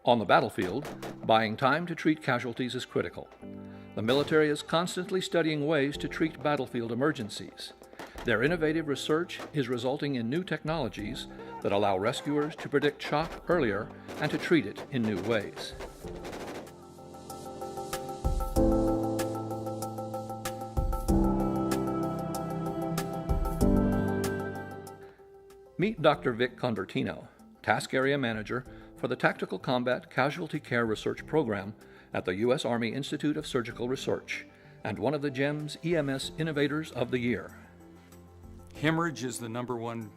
On the battlefield, buying time to treat casualties is critical. The military is constantly studying ways to treat battlefield emergencies. Their innovative research is resulting in new technologies that allow rescuers to predict shock earlier and to treat it in new ways. Meet Dr. Vic Convertino, Task Area Manager for the Tactical Combat Casualty Care Research Program at the U.S. Army Institute of Surgical Research, and one of the GEM's EMS Innovators of the Year. Hemorrhage is the #1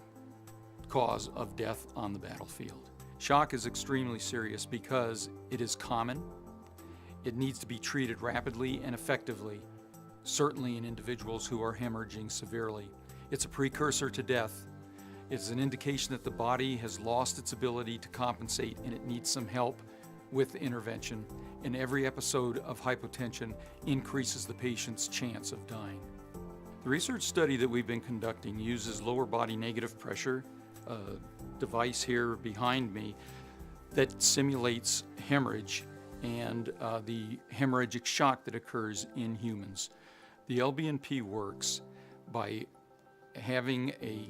cause of death on the battlefield. Shock is extremely serious because it is common. It needs to be treated rapidly and effectively, certainly in individuals who are hemorrhaging severely. It's a precursor to death. It's an indication that the body has lost its ability to compensate and it needs some help with intervention. And every episode of hypotension increases the patient's chance of dying. The research study that we've been conducting uses lower body negative pressure, a device here behind me that simulates hemorrhage and the hemorrhagic shock that occurs in humans. The LBNP works by having a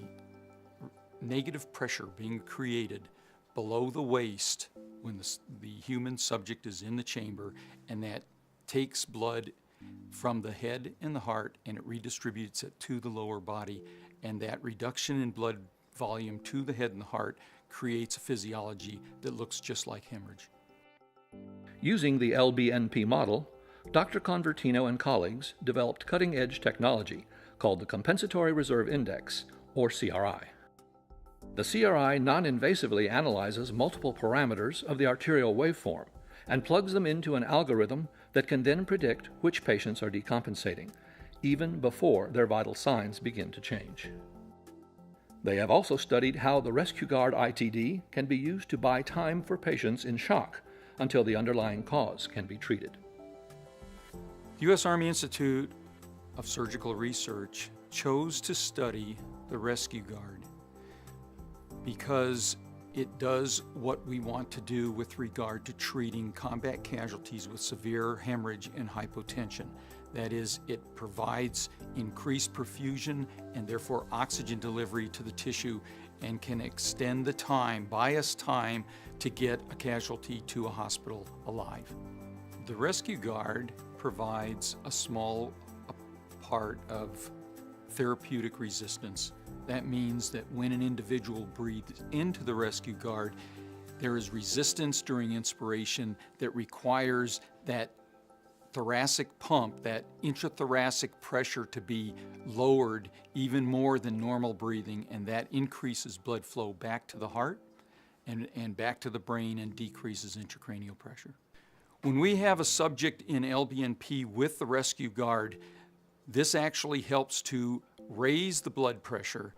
negative pressure being created below the waist when the human subject is in the chamber, and that takes blood from the head and the heart and it redistributes it to the lower body, and that reduction in blood volume to the head and the heart creates a physiology that looks just like hemorrhage. Using the LBNP model, Dr. Convertino and colleagues developed cutting-edge technology called the Compensatory Reserve Index, or CRI. The CRI non-invasively analyzes multiple parameters of the arterial waveform and plugs them into an algorithm that can then predict which patients are decompensating, even before their vital signs begin to change. They have also studied how the ResQGARD ITD can be used to buy time for patients in shock until the underlying cause can be treated. The U.S. Army Institute of Surgical Research chose to study the ResQGARD because it does what we want to do with regard to treating combat casualties with severe hemorrhage and hypotension. That is, it provides increased perfusion and therefore oxygen delivery to the tissue and can extend the time, buy us time to get a casualty to a hospital alive. The ResQGARD provides a small part of therapeutic resistance. That means that when an individual breathes into the ResQGARD, there is resistance during inspiration that requires that thoracic pump, that intrathoracic pressure to be lowered even more than normal breathing, and that increases blood flow back to the heart and back to the brain and decreases intracranial pressure. When we have a subject in LBNP with the ResQGARD, this actually helps to raise the blood pressure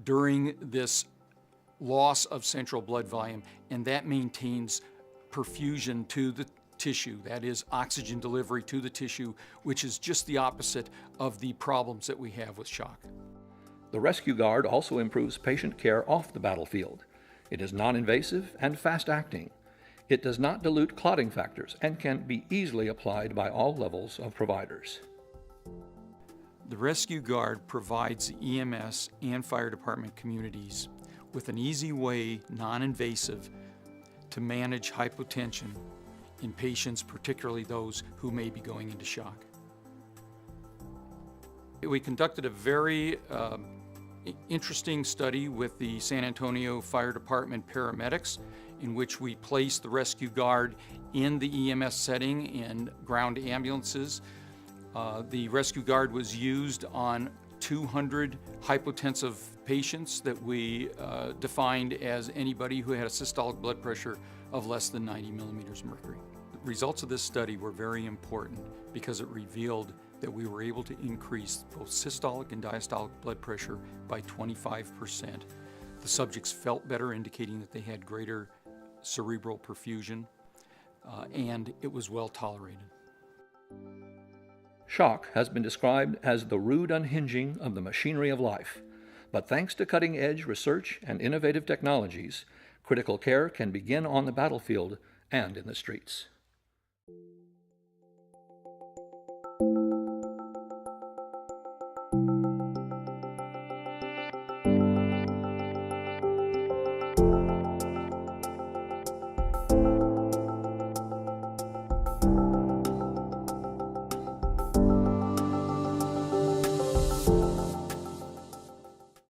during this loss of central blood volume, and that maintains perfusion to the tissue, that is oxygen delivery to the tissue, which is just the opposite of the problems that we have with shock. The ResQGARD also improves patient care off the battlefield. It is non-invasive and fast-acting. It does not dilute clotting factors and can be easily applied by all levels of providers. The ResQGARD provides the EMS and fire department communities with an easy way, non-invasive, to manage hypotension in patients, particularly those who may be going into shock. We conducted a very interesting study with the San Antonio Fire Department paramedics, in which we placed the ResQGARD in the EMS setting in ground ambulances. The ResQGARD was used on 200 hypotensive patients that we defined as anybody who had a systolic blood pressure of less than 90 millimeters of mercury. The results of this study were very important because it revealed that we were able to increase both systolic and diastolic blood pressure by 25%. The subjects felt better, indicating that they had greater cerebral perfusion, and it was well tolerated. Shock has been described as the rude unhinging of the machinery of life, but thanks to cutting-edge research and innovative technologies, critical care can begin on the battlefield and in the streets.